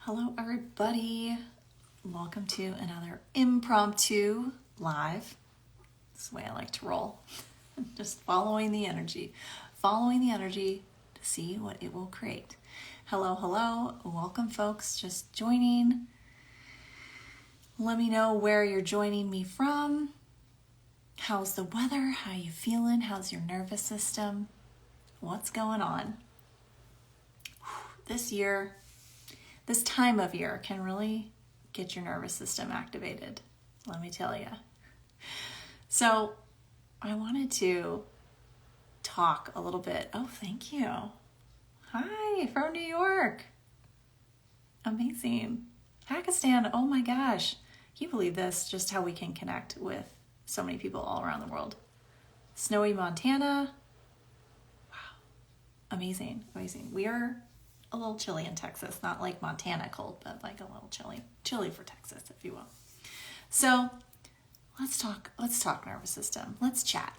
Hello, everybody. Welcome to another impromptu live. That's the way I like to roll. Just following the energy to see what it will create. Hello. Welcome, folks. Just joining. Let me know where you're joining me from. How's the weather? How you feeling? How's your nervous system? What's going on? This time of year can really get your nervous system activated, let me tell you. So I wanted to talk a little bit. Oh, thank you. Hi, from New York. Amazing. Pakistan, oh my gosh. Can you believe this? Just how we can connect with so many people all around the world. Snowy Montana. Wow. Amazing. We are a little chilly in Texas, not like Montana cold, but like a little chilly for Texas, if you will. So let's talk nervous system. Let's chat.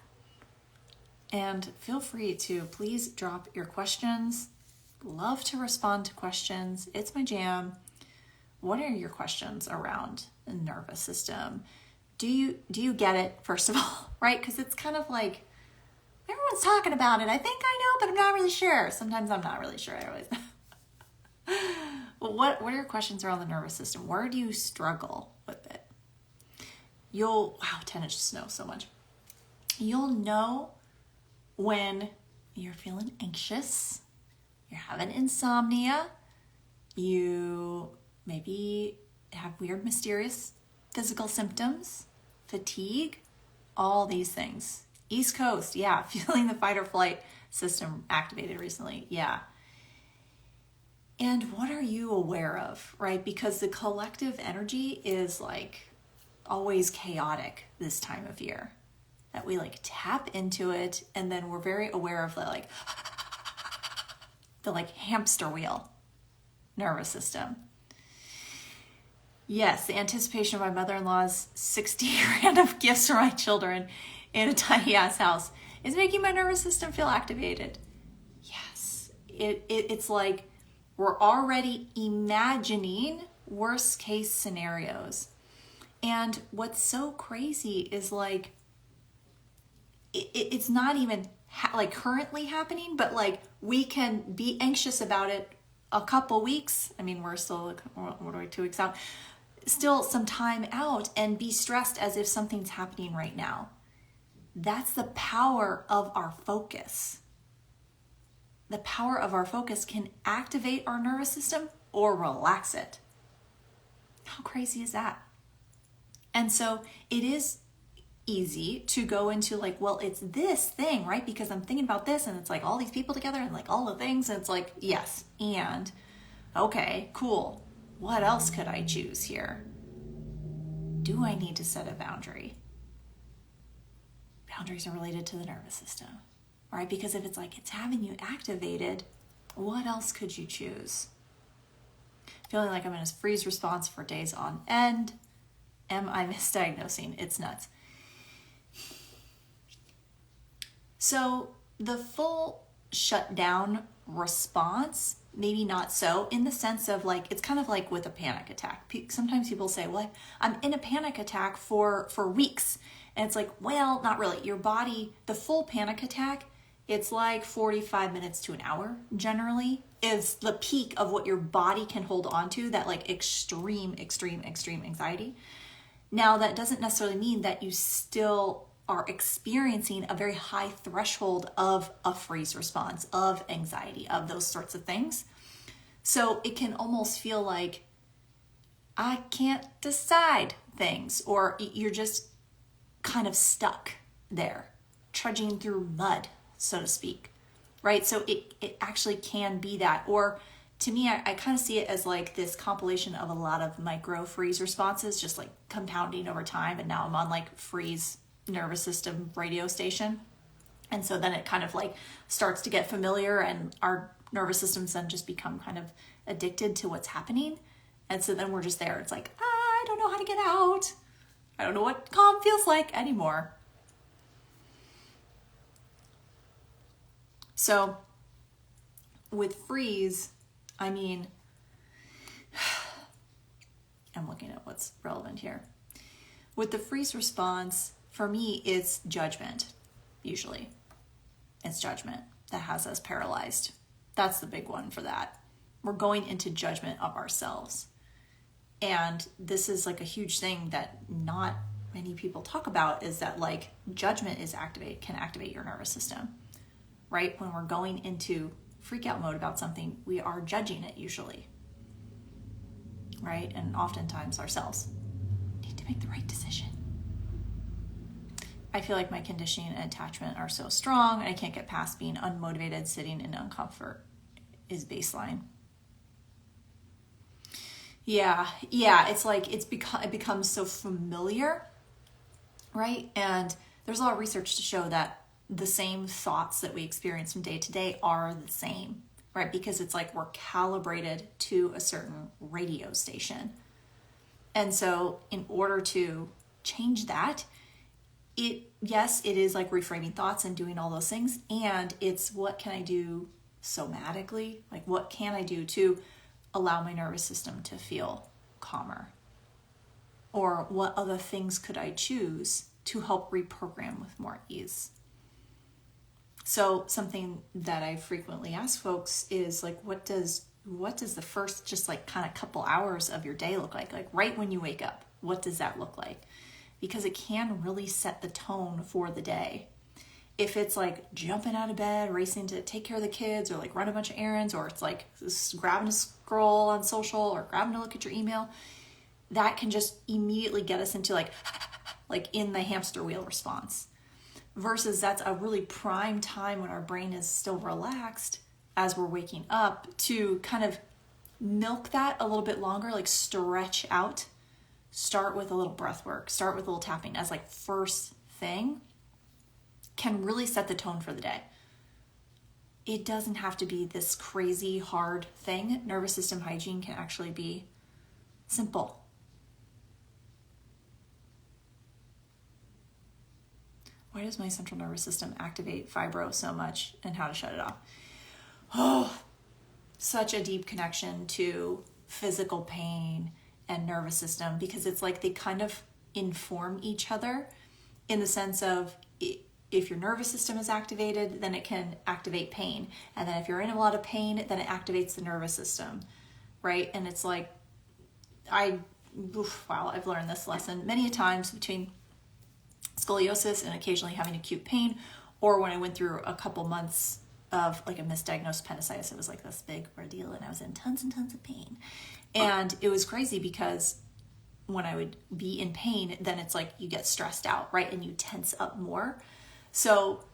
And feel free to please drop your questions. Love to respond to questions. It's my jam. What are your questions around the nervous system? Do you get it, first of all, right? Because it's kind of like everyone's talking about it. I think I know, but I'm not really sure. Sometimes I'm not really sure. I always Well, what are your questions around the nervous system? Where do you struggle with it? Wow, 10 inches of snow, so much. You'll know when you're feeling anxious, you're having insomnia, you maybe have weird, mysterious physical symptoms, fatigue, all these things. East Coast, yeah, feeling the fight or flight system activated recently, yeah. And what are you aware of, right? Because the collective energy is like always chaotic this time of year. That we like tap into it, and then we're very aware of the hamster wheel nervous system. Yes, the anticipation of my mother-in-law's 60 random gifts for my children in a tiny ass house is making my nervous system feel activated. Yes, it's like we're already imagining worst case scenarios. And what's so crazy is like, it's not even currently happening, but like we can be anxious about it a couple weeks. I mean, we're still, 2 weeks out, still some time out, and be stressed as if something's happening right now. That's the power of our focus. The power of our focus can activate our nervous system or relax it. How crazy is that? And so it is easy to go into like, well, it's this thing, right? Because I'm thinking about this, and it's like all these people together and like all the things. And it's like, yes, and okay, cool. What else could I choose here? Do I need to set a boundary? Boundaries are related to the nervous system. Right? Because if it's like it's having you activated, what else could you choose? Feeling like I'm in a freeze response for days on end. Am I misdiagnosing? It's nuts. So the full shutdown response, maybe not so, in the sense of like, it's kind of like with a panic attack. Sometimes people say, well, I'm in a panic attack for weeks. And it's like, well, not really. Your body, the full panic attack, it's like 45 minutes to an hour generally is the peak of what your body can hold on to, that like extreme anxiety. Now, that doesn't necessarily mean that you still are experiencing a very high threshold of a freeze response, of anxiety, of those sorts of things. So it can almost feel like I can't decide things, or you're just kind of stuck there, trudging through mud, so to speak, right? So it actually can be that. Or to me, I kind of see it as like this compilation of a lot of micro freeze responses, just like compounding over time. And now I'm on like freeze nervous system radio station. And so then it kind of like starts to get familiar, and our nervous systems then just become kind of addicted to what's happening. And so then we're just there. It's like, I don't know how to get out. I don't know what calm feels like anymore. So with freeze, I mean, I'm looking at what's relevant here. With the freeze response, for me, it's judgment, usually. It's judgment that has us paralyzed. That's the big one for that. We're going into judgment of ourselves. And this is like a huge thing that not many people talk about, is that like judgment can activate your nervous system, right? When we're going into freak out mode about something, we are judging it usually, right? And oftentimes ourselves. Need to make the right decision. I feel like my conditioning and attachment are so strong, and I can't get past being unmotivated, sitting in uncomfort is baseline. Yeah, it's like it becomes so familiar, right? And there's a lot of research to show that the same thoughts that we experience from day to day are the same, right? Because it's like we're calibrated to a certain radio station. And so in order to change that, it is like reframing thoughts and doing all those things. And it's what can I do somatically? Like what can I do to allow my nervous system to feel calmer? Or what other things could I choose to help reprogram with more ease? So something that I frequently ask folks is like, what does the first just like kind of couple hours of your day look like? Like right when you wake up, what does that look like? Because it can really set the tone for the day. If it's like jumping out of bed, racing to take care of the kids, or like run a bunch of errands, or it's like grabbing a scroll on social or grabbing to look at your email, that can just immediately get us into like in the hamster wheel response. Versus that's a really prime time when our brain is still relaxed as we're waking up to kind of milk that a little bit longer, like stretch out. Start with a little breath work, start with a little tapping as like first thing, can really set the tone for the day. It doesn't have to be this crazy hard thing. Nervous system hygiene can actually be simple. Why does my central nervous system activate fibro so much, and how to shut it off? Oh, such a deep connection to physical pain and nervous system, because it's like they kind of inform each other in the sense of if your nervous system is activated, then it can activate pain. And then if you're in a lot of pain, then it activates the nervous system, right? And it's like, I've learned this lesson many times between scoliosis and occasionally having acute pain, or when I went through a couple months of like a misdiagnosed appendicitis. It was like this big ordeal and I was in tons and tons of pain. And it was crazy because when I would be in pain, then it's like you get stressed out, right? And you tense up more. So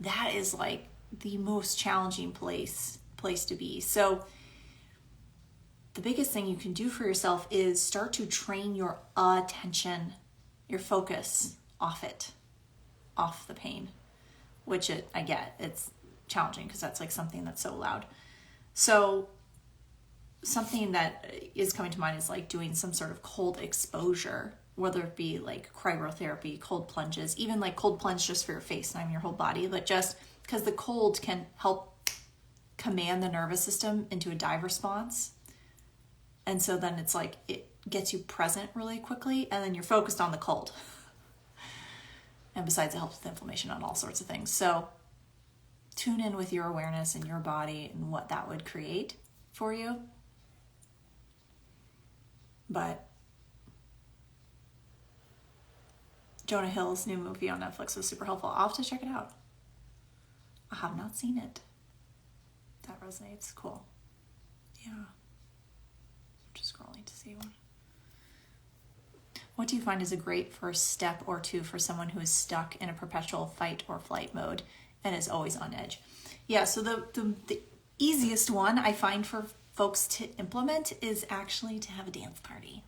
that is like the most challenging place to be. So the biggest thing you can do for yourself is start to train your attention, your focus off the pain, which I get, it's challenging because that's like something that's so loud. So something that is coming to mind is like doing some sort of cold exposure, whether it be like cryotherapy, cold plunges, even like cold plunge just for your face, not even your whole body, but just because the cold can help command the nervous system into a dive response. And so then it's like it gets you present really quickly, and then you're focused on the cold. And besides, it helps with inflammation on all sorts of things. So tune in with your awareness and your body and what that would create for you. But Jonah Hill's new movie on Netflix was super helpful. I'll have to check it out. I have not seen it. That resonates. Cool. Yeah. I'm just scrolling to see one. What do you find is a great first step or two for someone who is stuck in a perpetual fight or flight mode and is always on edge? Yeah, so the easiest one I find for folks to implement is actually to have a dance party.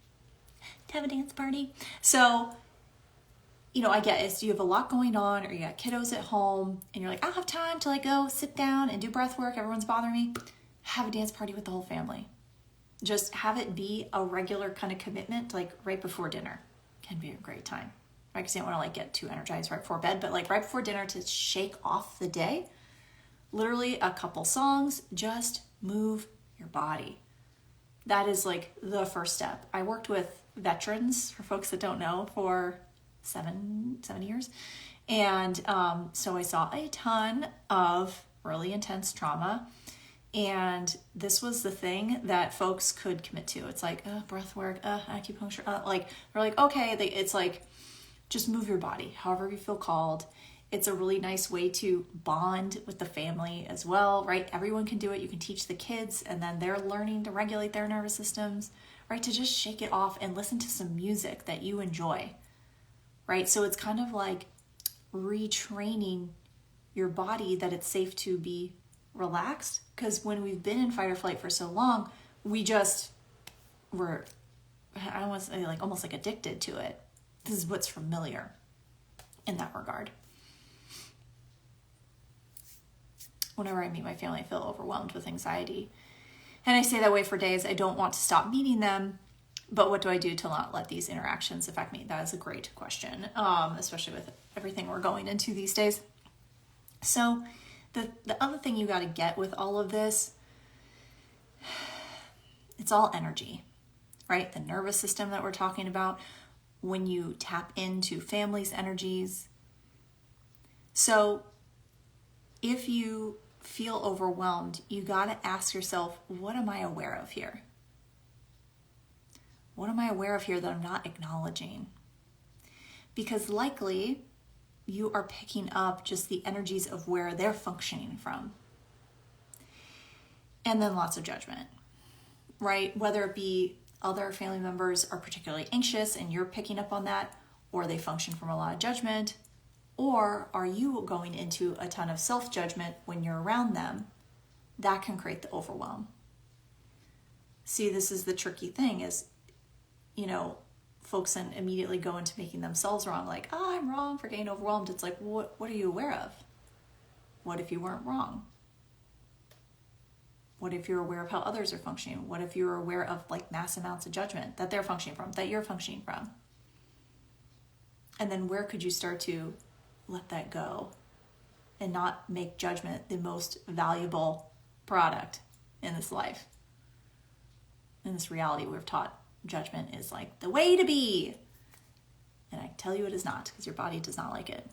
So, I get it. So you have a lot going on, or you got kiddos at home, and you're like, I don't have time to like go sit down and do breath work. Everyone's bothering me. Have a dance party with the whole family. Just have it be a regular kind of commitment, like right before dinner can be a great time. Right? Because you don't want to like get too energized right before bed, but like right before dinner to shake off the day. Literally a couple songs, just move your body. that is like the first step. I worked with veterans, for folks that don't know, for seven years. And so I saw a ton of really intense trauma. And this was the thing that folks could commit to. It's like, breath work, acupuncture, like, they're like, okay, it's like, just move your body, however you feel called. It's a really nice way to bond with the family as well, right? Everyone can do it. You can teach the kids, and then they're learning to regulate their nervous systems, right? To just shake it off and listen to some music that you enjoy, right? So it's kind of like retraining your body that it's safe to be relaxed, because when we've been in fight or flight for so long, we're I want to say like almost like addicted to it. This is what's familiar in that regard. Whenever I meet my family, I feel overwhelmed with anxiety, and I stay that way for days. I don't want to stop meeting them, but what do I do to not let these interactions affect me? That is a great question, especially with everything we're going into these days. So the other thing you got to get with all of this, it's all energy, right? The nervous system that we're talking about, when you tap into family's energies. So if you feel overwhelmed, you got to ask yourself, what am I aware of here? What am I aware of here that I'm not acknowledging? Because likely you are picking up just the energies of where they're functioning from. And then lots of judgment, right? Whether it be other family members are particularly anxious and you're picking up on that, or they function from a lot of judgment, or are you going into a ton of self-judgment when you're around them? That can create the overwhelm. See, this is the tricky thing is, folks then immediately go into making themselves wrong. Like, I'm wrong for getting overwhelmed. It's like, what are you aware of? What if you weren't wrong? What if you're aware of how others are functioning? What if you're aware of like mass amounts of judgment that they're functioning from, that you're functioning from? And then where could you start to let that go and not make judgment the most valuable product in this life? In this reality, we're taught judgment is like the way to be. And I tell you it is not, because your body does not like it.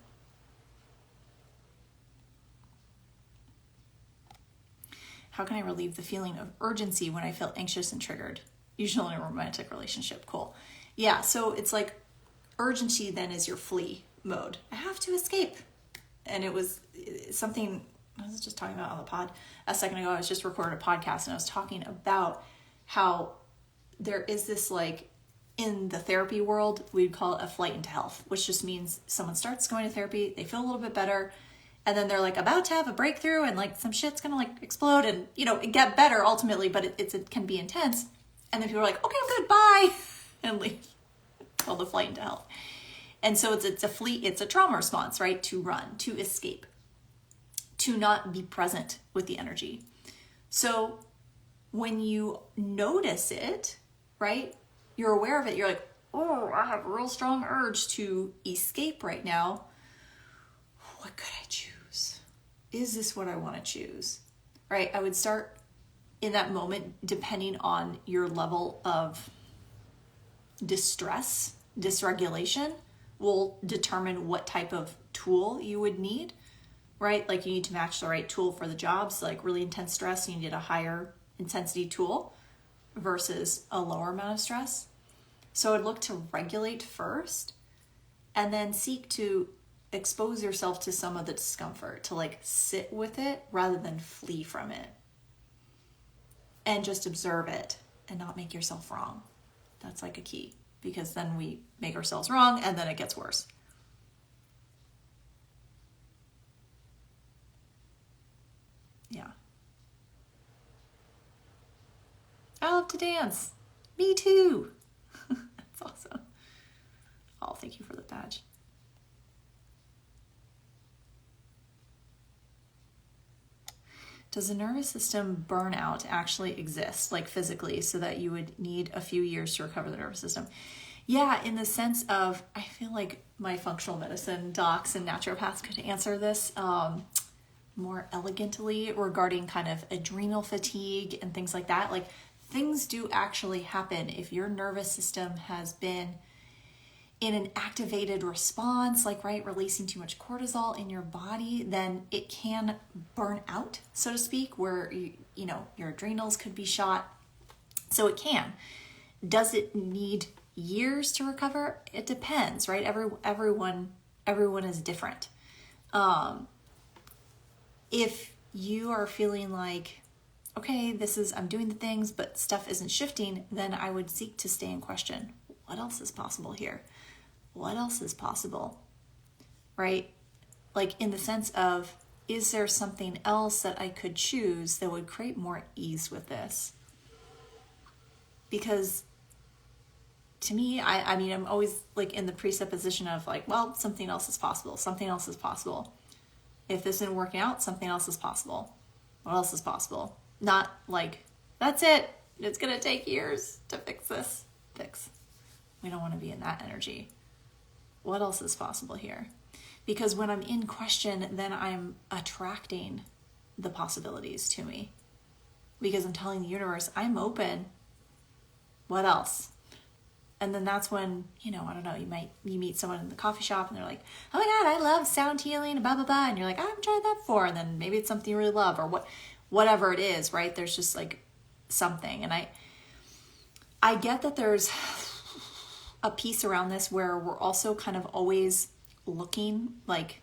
How can I relieve the feeling of urgency when I feel anxious and triggered? Usually in a romantic relationship. Cool. Yeah, so it's like urgency then is your flee mode. I have to escape. And it was something I was just talking about on the pod a second ago. I was just recording a podcast and I was talking about how there is this, like, in the therapy world, we'd call it a flight into health, which just means someone starts going to therapy, they feel a little bit better, and then they're like about to have a breakthrough and like some shit's gonna like explode and get better ultimately, but it can be intense. And then people are like, okay, I'm good, bye, and leave. It's called the flight into health. And so it's a fleet, it's a trauma response, right? To run, to escape, to not be present with the energy. So when you notice it, right, you're aware of it, you're like, oh, I have a real strong urge to escape right now. What could I choose? Is this what I want to choose? Right? I would start in that moment, depending on your level of distress, dysregulation, will determine what type of tool you would need, right? Like you need to match the right tool for the job. So like really intense stress, you need a higher intensity tool versus a lower amount of stress. So I'd look to regulate first and then seek to expose yourself to some of the discomfort, to like sit with it rather than flee from it. And just observe it and not make yourself wrong. That's like a key, because then we make ourselves wrong and then it gets worse. Yeah. I love to dance. Me too. That's awesome. Oh, thank you for the badge. Does the nervous system burnout actually exist, like physically, so that you would need a few years to recover the nervous system? Yeah, in the sense of, I feel like my functional medicine docs and naturopaths could answer this more elegantly regarding kind of adrenal fatigue and things like that. Like things do actually happen. If your nervous system has been in an activated response, like, right, releasing too much cortisol in your body, then it can burn out, so to speak, where you know, your adrenals could be shot. So it can. Does it need years to recover? It depends, right? Everyone is different. If you are feeling like, okay, I'm doing the things, but stuff isn't shifting, then I would seek to stay in question. What else is possible here? What else is possible? Right? Like, in the sense of, is there something else that I could choose that would create more ease with this? Because to me, I mean, I'm always like in the presupposition of like, well, something else is possible. Something else is possible. If this isn't working out, something else is possible. What else is possible? Not like, that's it. It's going to take years to fix this. We don't want to be in that energy. What else is possible here? Because when I'm in question, then I'm attracting the possibilities to me. Because I'm telling the universe, I'm open. What else? And then that's when, you know, I don't know, you meet someone in the coffee shop and they're like, oh my God, I love sound healing, blah, blah, blah. And you're like, I haven't tried that before. And then maybe it's something you really love, or whatever it is, right? There's just like something. And I get that there's a piece around this where we're also kind of always looking, like,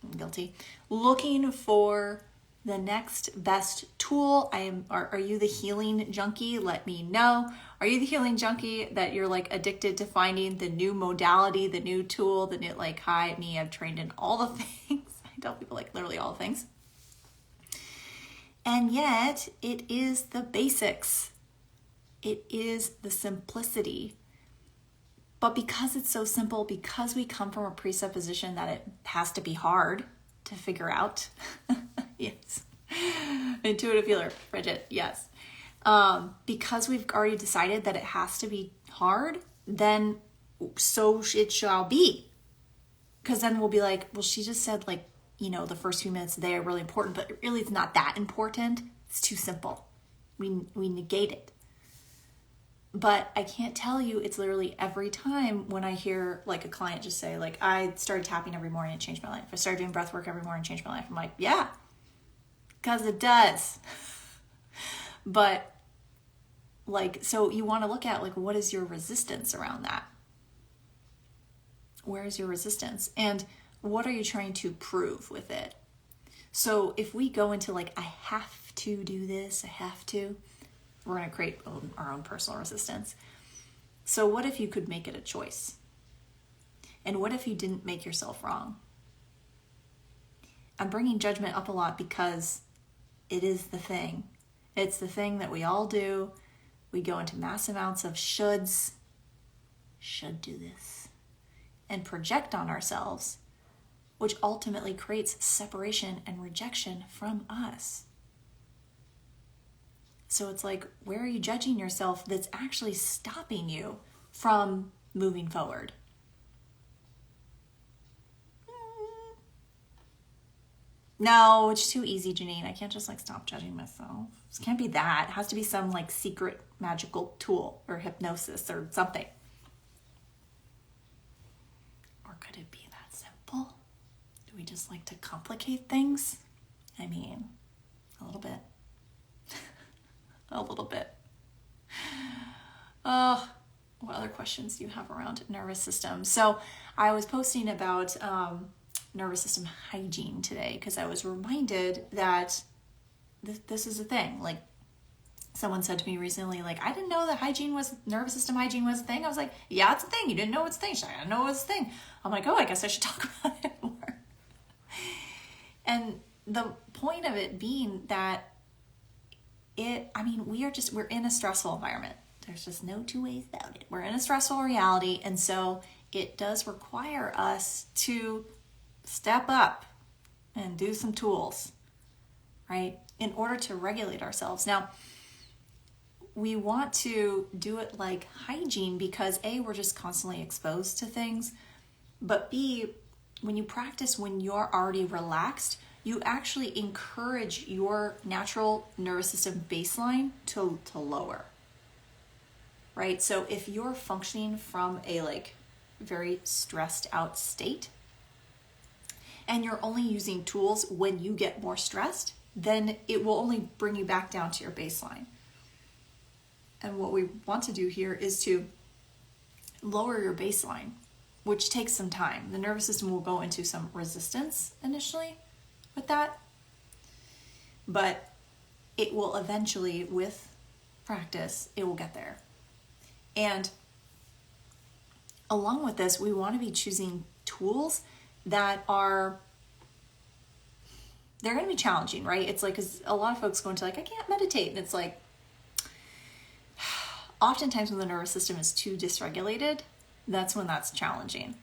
I'm guilty, looking for the next best tool. Are you the healing junkie? Let me know. Are you the healing junkie that you're like addicted to finding the new modality, the new tool, the new, like, hi, me, I've trained in all the things. I tell people like literally all the things. And yet it is the basics. It is the simplicity. But because it's so simple, because we come from a presupposition that it has to be hard to figure out. Yes. Intuitive healer, Bridget, yes. Because we've already decided that it has to be hard, then so it shall be. Because then we'll be like, well, she just said, like, you know, the first few minutes today are really important, but really it's not that important. It's too simple. We negate it. But I can't tell you, it's literally every time when I hear like a client just say, like, I started tapping every morning and it changed my life. I started doing breath work every morning and changed my life. I'm like, yeah, because it does. But like, so you want to look at like, what is your resistance around that? Where is your resistance? And what are you trying to prove with it? So if we go into like, I have to do this, we're going to create our own personal resistance. So what if you could make it a choice? And what if you didn't make yourself wrong? I'm bringing judgment up a lot because it is the thing. It's the thing that we all do. We go into mass amounts of shoulds, should do this, and project on ourselves, which ultimately creates separation and rejection from us. So it's like, where are you judging yourself that's actually stopping you from moving forward? No, it's too easy, Janine. I can't just like stop judging myself. It can't be that. It has to be some like secret magical tool or hypnosis or something. Or could it be that simple? Do we just like to complicate things? I mean, a little bit. A little bit. Oh, what other questions do you have around nervous system? So I was posting about nervous system hygiene today because I was reminded that this is a thing. Like, someone said to me recently, like, I didn't know that nervous system hygiene was a thing. I was like, yeah, it's a thing. You didn't know it's a thing. She's like, I didn't know it was a thing. I'm like, oh, I guess I should talk about it more. And the point of it being that we're in a stressful environment. There's just no two ways about it. We're in a stressful reality. And so it does require us to step up and do some tools, right? In order to regulate ourselves. Now, we want to do it like hygiene because A, we're just constantly exposed to things. But B, when you practice when you're already relaxed, you actually encourage your natural nervous system baseline to lower. right? So if you're functioning from a like very stressed out state and you're only using tools when you get more stressed, then it will only bring you back down to your baseline. And what we want to do here is to lower your baseline, which takes some time. The nervous system will go into some resistance initially with that, but it will eventually, with practice, it will get there. And along with this, we want to be choosing tools that are, they're going to be challenging, right? It's like, because a lot of folks go into like, I can't meditate. And it's like, oftentimes when the nervous system is too dysregulated, that's when that's challenging,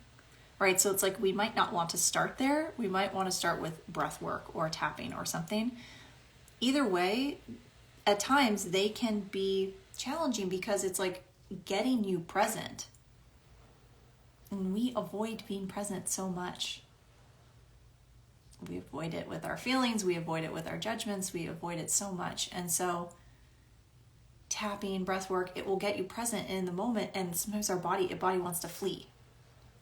right? So it's like, we might not want to start there. We might want to start with breath work or tapping or something. Either way, at times they can be challenging because it's like getting you present. And we avoid being present so much. We avoid it with our feelings. We avoid it with our judgments. We avoid it so much. And so tapping, breath work, it will get you present in the moment. And sometimes our body wants to flee.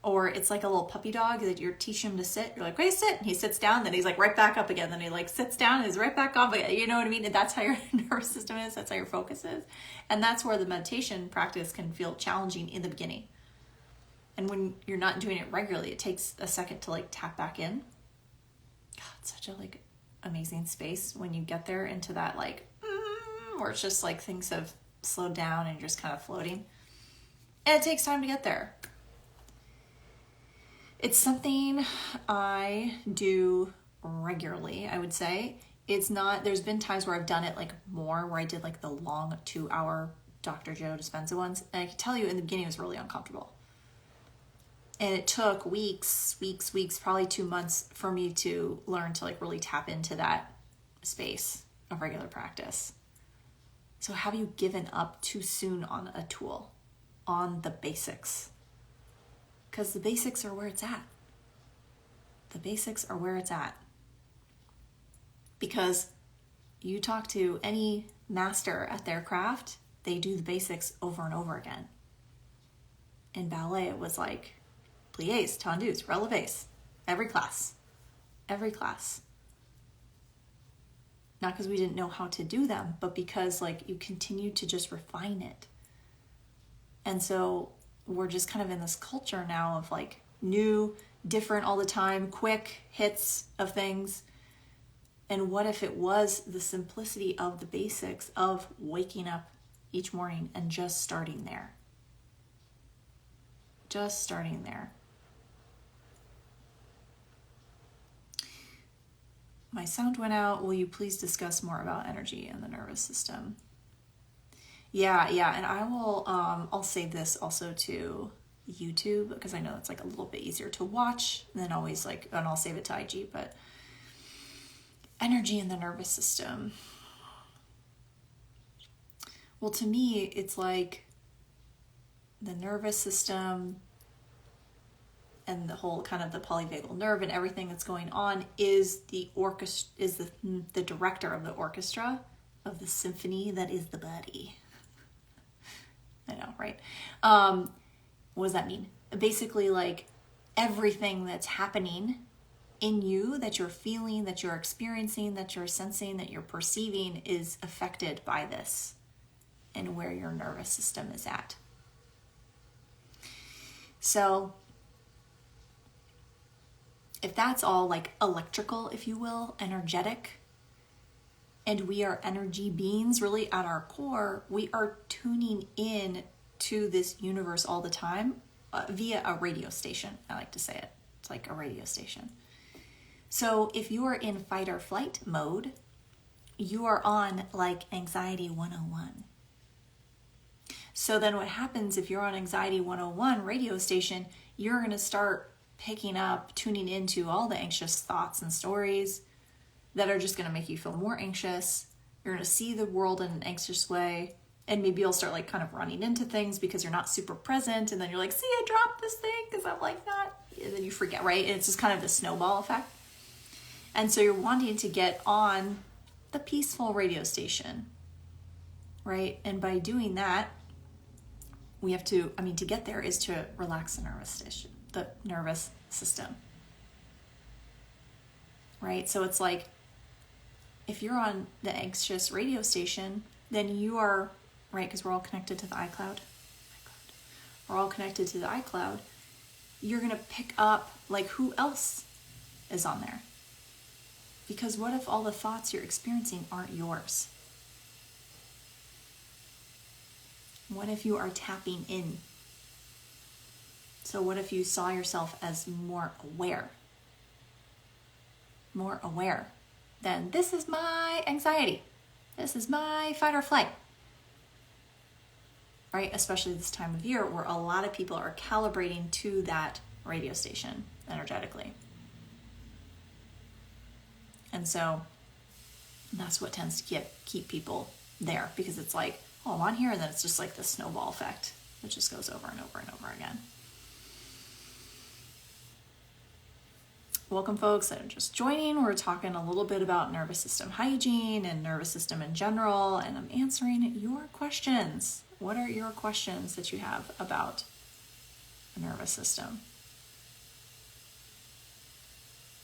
Or it's like a little puppy dog that you're teaching him to sit. You're like, hey, sit. And he sits down. Then he's like right back up again. Then he like sits down and is right back up again. You know what I mean? And that's how your nervous system is. That's how your focus is. And that's where the meditation practice can feel challenging in the beginning. And when you're not doing it regularly, it takes a second to like tap back in. God, it's such a like amazing space when you get there into that like, where it's just like things have slowed down and you're just kind of floating. And it takes time to get there. It's something I do regularly, I would say. It's not, there's been times where I've done it like more, where I did like the long 2-hour Dr. Joe Dispenza ones. And I can tell you in the beginning it was really uncomfortable. And it took weeks, probably 2 months for me to learn to like really tap into that space of regular practice. So have you given up too soon on a tool, on the basics? Because the basics are where it's at. The basics are where it's at. Because you talk to any master at their craft, they do the basics over and over again. In ballet, it was like pliés, tendus, relevés, every class. Not because we didn't know how to do them, but because like you continue to just refine it. And so we're just kind of in this culture now of like new, different all the time, quick hits of things. And what if it was the simplicity of the basics of waking up each morning and just starting there? Just starting there. My sound went out. Will you please discuss more about energy and the nervous system? Yeah. And I will, I'll save this also to YouTube because I know it's like a little bit easier to watch than always like, and I'll save it to IG, but energy in the nervous system. Well, to me, it's like the nervous system and the whole kind of the polyvagal nerve and everything that's going on is the orchestra, is the director of the orchestra of the symphony that is the body. I know, right? What does that mean? Basically, like everything that's happening in you, that you're feeling, that you're experiencing, that you're sensing, that you're perceiving is affected by this and where your nervous system is at. So if that's all like electrical, if you will, energetic, and we are energy beings really at our core, we are tuning in to this universe all the time via a radio station. I like to say it. It's like a radio station. So if you are in fight or flight mode, you are on like anxiety 101. So then what happens if you're on anxiety 101 radio station, you're going to start picking up, tuning into all the anxious thoughts and stories that are just going to make you feel more anxious. You're going to see the world in an anxious way. And maybe you'll start like kind of running into things because you're not super present. And then you're like, see, I dropped this thing because I'm like that. And then you forget, right? And it's just kind of the snowball effect. And so you're wanting to get on the peaceful radio station, right? And by doing that, we have to, to get there is to relax the nervous system. Right? So it's like, if you're on the anxious radio station, then you are, right, because we're all connected to the iCloud. We're all connected to the iCloud. You're going to pick up, like, who else is on there? Because what if all the thoughts you're experiencing aren't yours? What if you are tapping in? So what if you saw yourself as more aware? More aware than, this is my anxiety. This is my fight or flight. Right? Especially this time of year where a lot of people are calibrating to that radio station energetically. And so that's what tends to keep people there, because it's like, oh, I'm on here, and then it's just like this snowball effect that just goes over and over and over again. Welcome, folks that are just joining. We're talking a little bit about nervous system hygiene and nervous system in general, and I'm answering your questions. What are your questions that you have about the nervous system?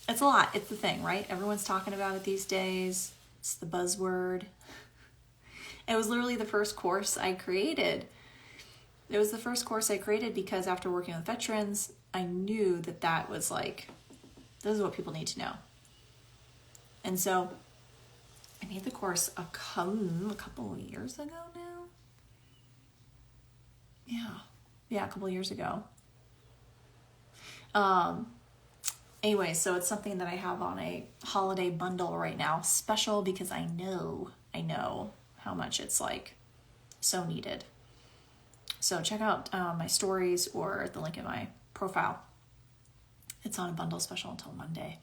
It's a lot. It's the thing, right? Everyone's talking about it these days. It's the buzzword. It was literally the first course I created. It was the first course I created because after working with veterans, I knew that was like, this is what people need to know. And so I made the course a couple of years ago now. Yeah, a couple of years ago. Anyway, so it's something that I have on a holiday bundle right now, special because I know how much it's like so needed. So check out my stories or the link in my profile. It's on a bundle special until Monday.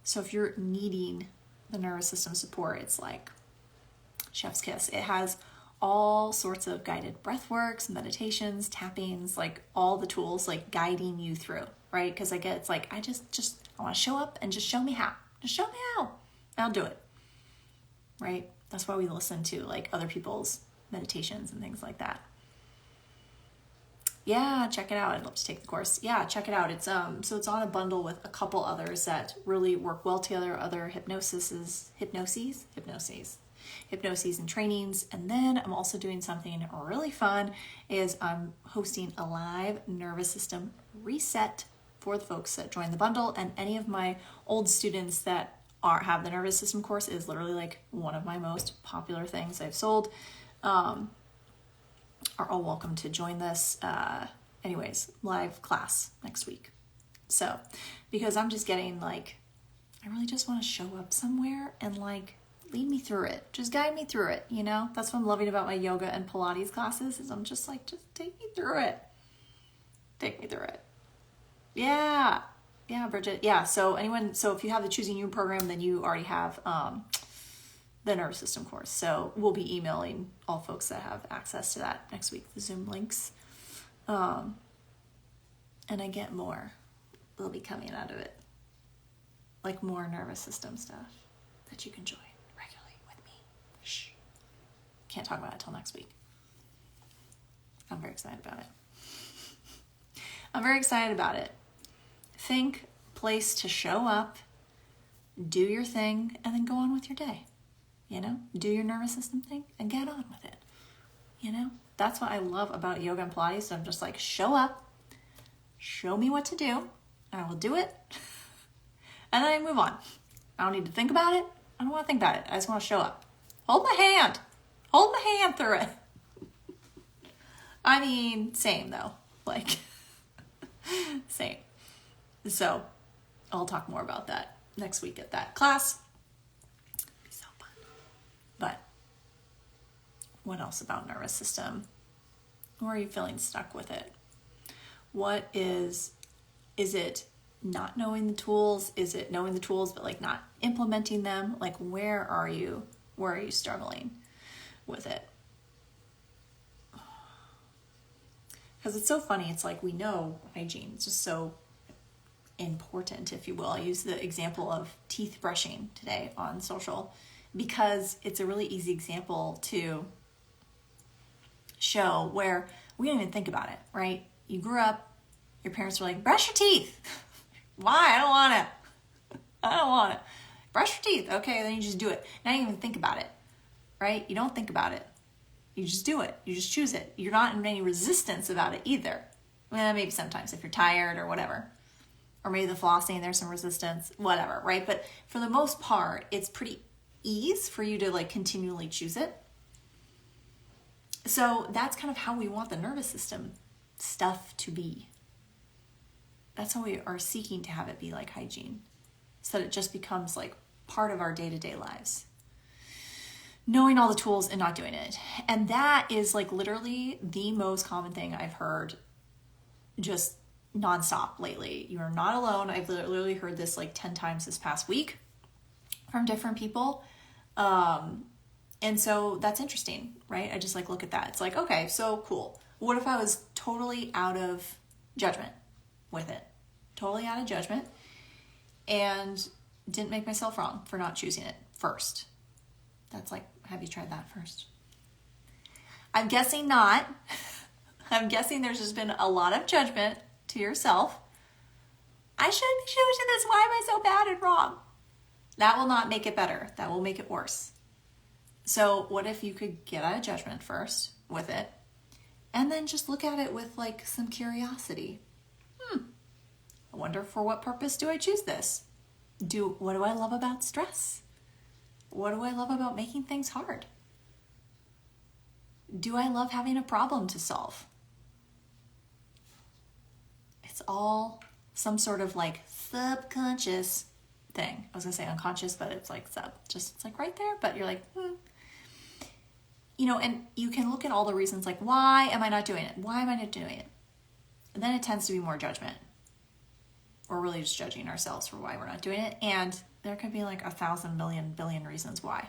So if you're needing the nervous system support, it's like chef's kiss. It has all sorts of guided breath works, meditations, tappings, like all the tools, like guiding you through, right? Because it's like, I want to show up and just show me how. Just show me how. I'll do it, right? That's why we listen to like other people's meditations and things like that. Yeah, check it out. I'd love to take the course. Yeah, check it out. It's so it's on a bundle with a couple others that really work well together, other hypnoses and trainings. And then I'm also doing something really fun, is I'm hosting a live nervous system reset for the folks that join the bundle. And any of my old students that have the nervous system course is literally like one of my most popular things I've sold. Are all welcome to join this, live class next week. So, because I'm just getting like, I really just want to show up somewhere and like, lead me through it. Just guide me through it, you know? That's what I'm loving about my yoga and Pilates classes, is I'm just like, just take me through it. Take me through it. Yeah. Yeah, Bridget. Yeah, so if you have the Choosing You program, then you already have, the nervous system course. So we'll be emailing all folks that have access to that next week, the Zoom links. And I get more will be coming out of it. Like more nervous system stuff that you can join regularly with me. Shh. Can't talk about it till next week. I'm very excited about it. Think place to show up, do your thing, and then go on with your day. You know, do your nervous system thing and get on with it. You know, that's what I love about yoga and Pilates. So I'm just like, show up, show me what to do, and I will do it. And then I move on. I don't need to think about it. I don't want to think about it. I just want to show up. Hold my hand through it. I mean, same though, like same. So I'll talk more about that next week at that class. But what else about nervous system? Or are you feeling stuck with it? What is it not knowing the tools? Is it knowing the tools but like not implementing them? Like where are you struggling with it? Because it's so funny. It's like we know hygiene. It's just so important, if you will. I use the example of teeth brushing today on social, because it's a really easy example to show where we don't even think about it, right? You grew up, your parents were like, brush your teeth. Why? I don't want to. I don't want it. Brush your teeth. Okay, then you just do it. Now you don't even think about it, right? You don't think about it. You just do it. You just choose it. You're not in any resistance about it either. Well, maybe sometimes if you're tired or whatever. Or maybe the flossing, there's some resistance, whatever, right? But for the most part, it's pretty ease for you to like continually choose it. So that's kind of how we want the nervous system stuff to be. That's how we are seeking to have it be like hygiene. So that it just becomes like part of our day-to-day lives. Knowing all the tools and not doing it. And that is like literally the most common thing I've heard just nonstop lately. You are not alone. I've literally heard this like 10 times this past week from different people. And so that's interesting, right? I just like look at that. It's like, okay, so cool. What if I was totally out of judgment with it? Totally out of judgment and didn't make myself wrong for not choosing it first. That's like, have you tried that first? I'm guessing not. I'm guessing there's just been a lot of judgment to yourself. I shouldn't be choosing this. Why am I so bad and wrong? That will not make it better. That will make it worse. So what if you could get out of judgment first with it and then just look at it with like some curiosity? I wonder for what purpose do I choose this? What do I love about stress? What do I love about making things hard? Do I love having a problem to solve? It's all some sort of like subconscious thing. I was gonna say unconscious, but it's like it's like right there, but you're like, You know, and you can look at all the reasons like, why am I not doing it? Why am I not doing it? And then it tends to be more judgment. We're really just judging ourselves for why we're not doing it. And there could be like 1,000 million billion reasons why.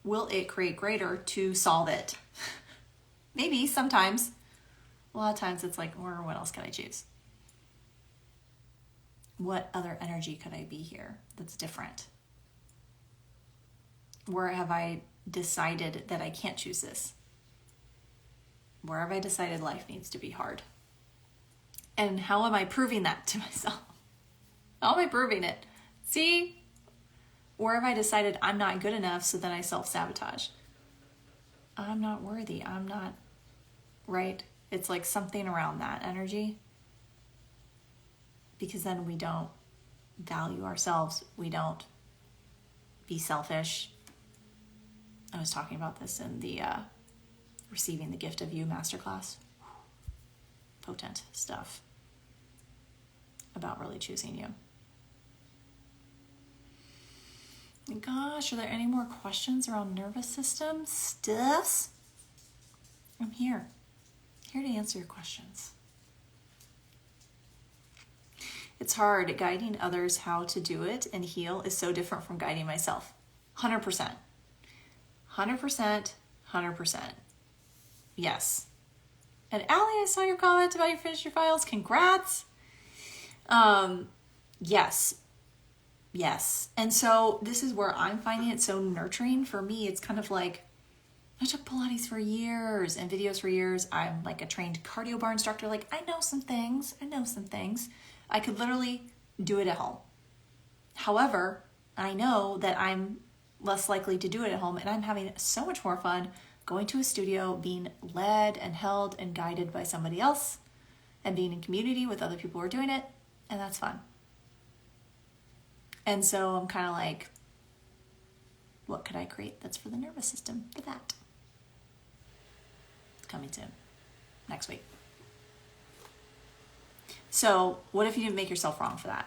Will it create greater to solve it? Maybe sometimes. A lot of times it's like, or what else could I choose? What other energy could I be here that's different? Where have I decided that I can't choose this? Where have I decided life needs to be hard? And how am I proving that to myself? How am I proving it? See? Where have I decided I'm not good enough, so then I self-sabotage? I'm not worthy. I'm not, right? It's like something around that energy. Because then we don't value ourselves. We don't be selfish. I was talking about this in the Receiving the Gift of You masterclass. Potent stuff about really choosing you. Gosh, are there any more questions around nervous system stuffs? I'm here to answer your questions. It's hard. Guiding others how to do it and heal is so different from guiding myself. 100%. 100%. 100%. Yes. And Allie, I saw your comment about you finished your files. Congrats. Yes. Yes. And so this is where I'm finding it so nurturing. For me, it's kind of like, I took Pilates for years and videos for years. I'm like a trained cardio bar instructor. Like, I know some things. I could literally do it at home. However, I know that I'm less likely to do it at home, and I'm having so much more fun going to a studio, being led and held and guided by somebody else, and being in community with other people who are doing it, and that's fun. And so I'm kind of like, what could I create that's for the nervous system for that? It's coming soon, next week. So what if you didn't make yourself wrong for that?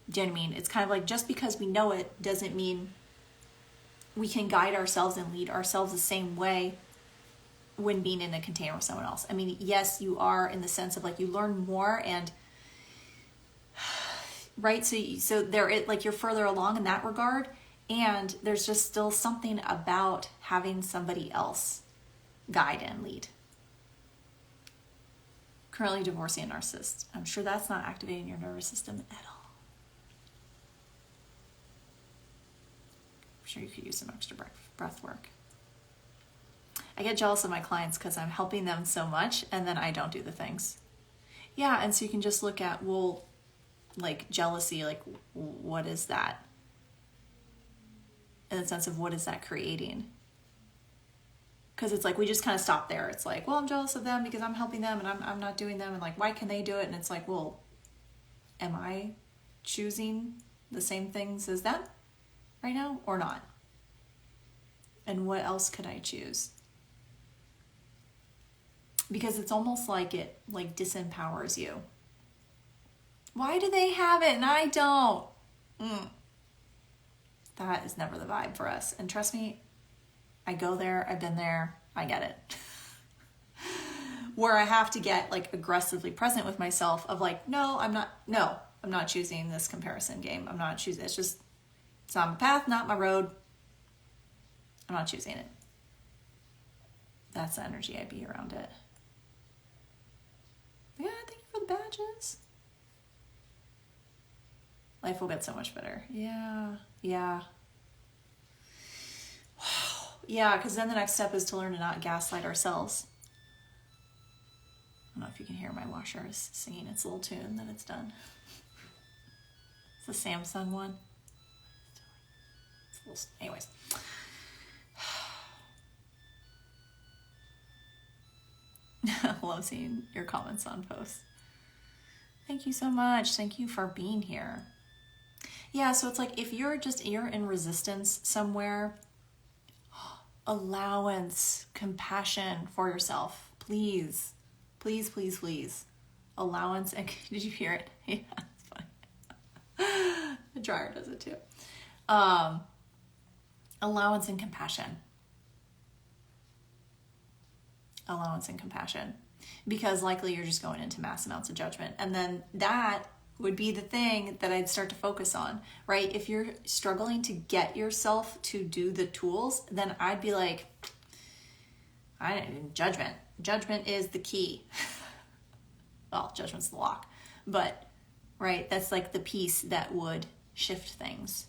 Do you know what I mean? It's kind of like, just because we know it doesn't mean we can guide ourselves and lead ourselves the same way when being in a container with someone else. I mean, yes, you are, in the sense of like you learn more and right. So there, like you're further along in that regard, and there's just still something about having somebody else guide and lead. Currently divorcing a narcissist. I'm sure that's not activating your nervous system at all. I'm sure you could use some extra breath work. I get jealous of my clients because I'm helping them so much and then I don't do the things. Yeah, and so you can just look at, well, like jealousy, like what is that? In the sense of what is that creating? Because it's like we just kind of stop there. It's like, well, I'm jealous of them because I'm helping them and I'm not doing them. And like, why can they do it? And it's like, well, am I choosing the same things as them right now or not? And what else could I choose? Because it's almost like it like disempowers you. Why do they have it and I don't? That is never the vibe for us. And trust me, I go there, I've been there, I get it. Where I have to get like aggressively present with myself of like, I'm not choosing this comparison game. I'm not choosing, it's not my path, not my road. I'm not choosing it. That's the energy I'd be around it. Yeah, thank you for the badges. Life will get so much better. Yeah. Wow. Yeah, because then the next step is to learn to not gaslight ourselves. I don't know if you can hear my washer is singing its little tune that it's done. It's a Samsung one. Anyways. I love seeing your comments on posts. Thank you so much. Thank you for being here. Yeah, so it's like if you're in resistance somewhere, allowance, compassion for yourself. Please. Allowance, and did you hear it? Yeah, it's funny. The dryer does it too. Allowance and compassion. Because likely you're just going into mass amounts of judgment. And then that would be the thing that I'd start to focus on, right? If you're struggling to get yourself to do the tools, then I'd be like, judgment. Judgment is the key. Well, judgment's the lock. But, right, that's like the piece that would shift things.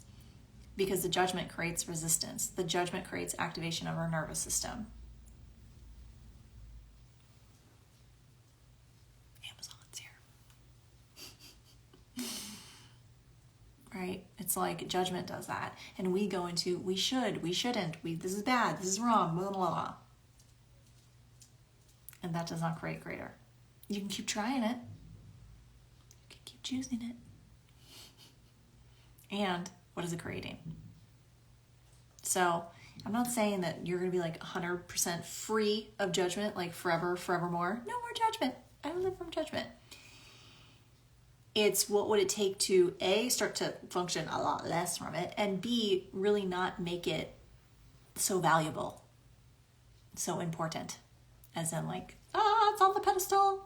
Because the judgment creates resistance. The judgment creates activation of our nervous system. Right? It's like judgment does that. And we go into, we shouldn't, this is bad, this is wrong, blah, blah, blah. And that does not create greater. You can keep trying it. You can keep choosing it. And what is it creating? So I'm not saying that you're going to be like 100% free of judgment, like forevermore. No more judgment. I don't live from judgment. It's what would it take to A, start to function a lot less from it, and B, really not make it so valuable, so important. As in like, it's on the pedestal.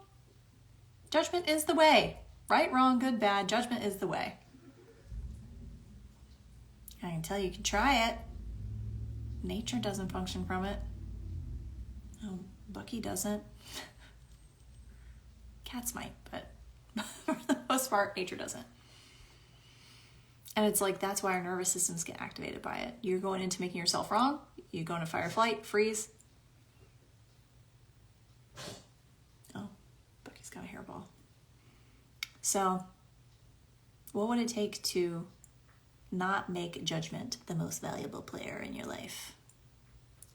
Judgment is the way. Right, wrong, good, bad. Judgment is the way. I can tell you can try it. Nature doesn't function from it. Oh, Bucky doesn't. Cats might, but for the most part, nature doesn't. And it's like, that's why our nervous systems get activated by it. You're going into making yourself wrong. You go into fight or flight, freeze. Oh, Bucky's got a hairball. So, what would it take to not make judgment the most valuable player in your life?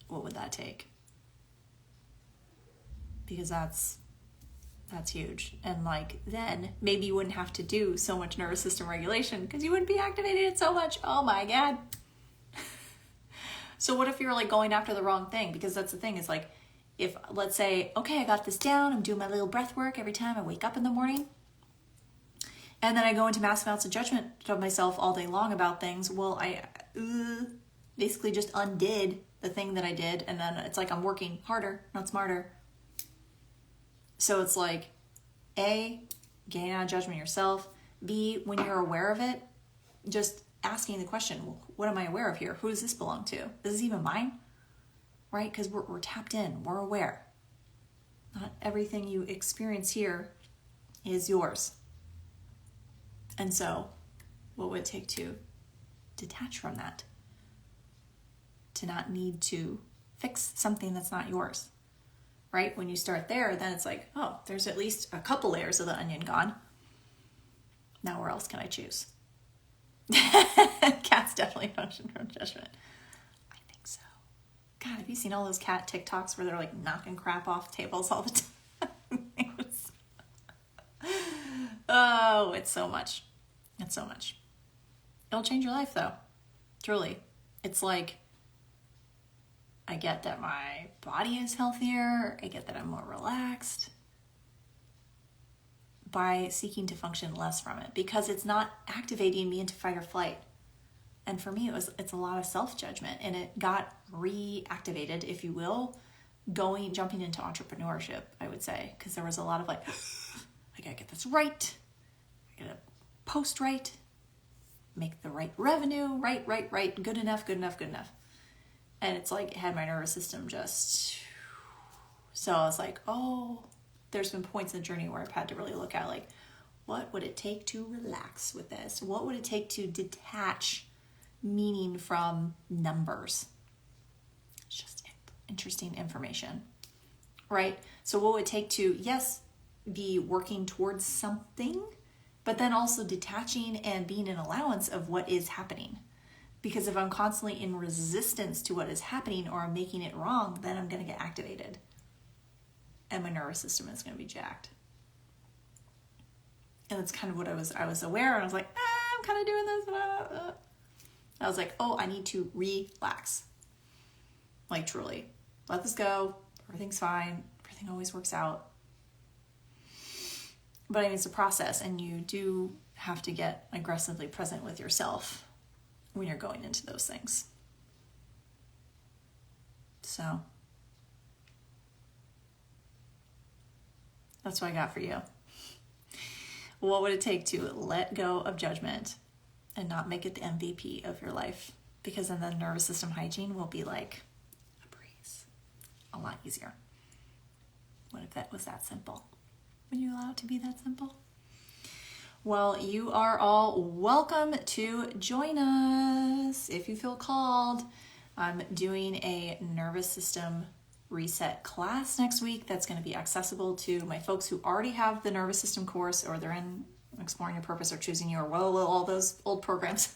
What would that take? Because that's huge. And like, then maybe you wouldn't have to do so much nervous system regulation because you wouldn't be activating it so much. Oh my God. So what if you're like going after the wrong thing? Because that's the thing is like, if let's say, okay, I got this down. I'm doing my little breath work every time I wake up in the morning. And then I go into mass amounts of judgment of myself all day long about things. Well, I basically just undid the thing that I did. And then it's like I'm working harder, not smarter. So it's like, A, getting out of judgment yourself. B, when you're aware of it, just asking the question, well, what am I aware of here? Who does this belong to? Is this even mine? Right? Because we're tapped in. We're aware. Not everything you experience here is yours. And so, what would it take to detach from that? To not need to fix something that's not yours, right? When you start there, then it's like, oh, there's at least a couple layers of the onion gone. Now where else can I choose? Cats definitely function from judgment. I think so. God, have you seen all those cat TikToks where they're like knocking crap off tables all the time? Oh, it's so much. It's so much. It'll change your life though. Truly. It's like, I get that my body is healthier. I get that I'm more relaxed by seeking to function less from it, because it's not activating me into fight or flight. And for me, it's a lot of self-judgment, and it got reactivated, if you will, jumping into entrepreneurship, I would say, because there was a lot of like, I gotta get this right. I gotta post right, make the right revenue, right, good enough. And it's like, it had my nervous system just, so I was like, oh, there's been points in the journey where I've had to really look at like, what would it take to relax with this? What would it take to detach meaning from numbers? It's just interesting information, right? So what would it take to, yes, be working towards something, but then also detaching and being an allowance of what is happening. Because if I'm constantly in resistance to what is happening or I'm making it wrong, then I'm going to get activated. And my nervous system is going to be jacked. And that's kind of what I was aware, and I was like, I'm kind of doing this. I was like, oh, I need to relax. Like, truly. Let this go. Everything's fine. Everything always works out. But I mean, it's a process, and you do have to get aggressively present with yourself when you're going into those things. So that's what I got for you. What would it take to let go of judgment and not make it the MVP of your life? Because then the nervous system hygiene will be like a breeze, a lot easier. What if that was that simple? Would you allow it to be that simple? Well, you are all welcome to join us if you feel called. I'm doing a nervous system reset class next week that's going to be accessible to my folks who already have the nervous system course, or they're in Exploring Your Purpose or Choosing You, or all those old programs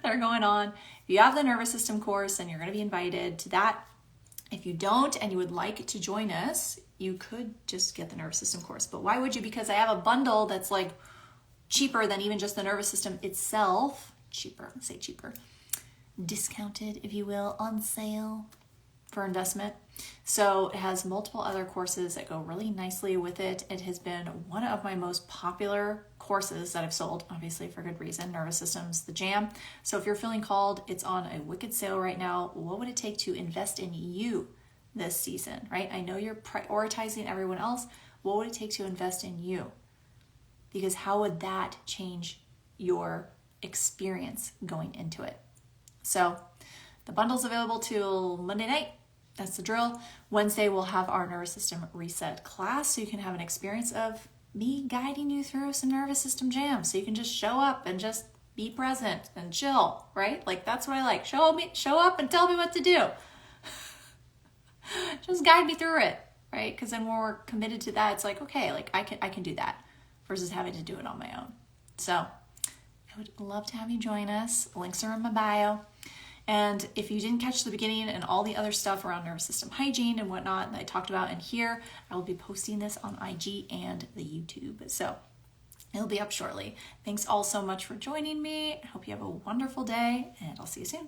that are going on. If you have the nervous system course, then you're going to be invited to that. If you don't and you would like to join us, you could just get the nervous system course. But why would you? Because I have a bundle that's like cheaper than even just the nervous system itself. Cheaper, let's say cheaper. Discounted, if you will, on sale for investment. So it has multiple other courses that go really nicely with it. It has been one of my most popular courses that I've sold, obviously for good reason. Nervous System's the jam. So if you're feeling called, it's on a wicked sale right now. What would it take to invest in you this season, right? I know you're prioritizing everyone else. What would it take to invest in you? Because how would that change your experience going into it? So the bundle's available till Monday night. That's the drill. Wednesday, we'll have our nervous system reset class, so you can have an experience of me guiding you through some nervous system jams. So you can just show up and just be present and chill, right? Like, that's what I like. Show up and tell me what to do. Just guide me through it, right? Because then when we're committed to that, it's like, okay, like I can do that versus having to do it on my own. So I would love to have you join us. Links are in my bio. And if you didn't catch the beginning and all the other stuff around nervous system hygiene and whatnot that I talked about in here, I will be posting this on IG and the YouTube. So it'll be up shortly. Thanks all so much for joining me. I hope you have a wonderful day, and I'll see you soon.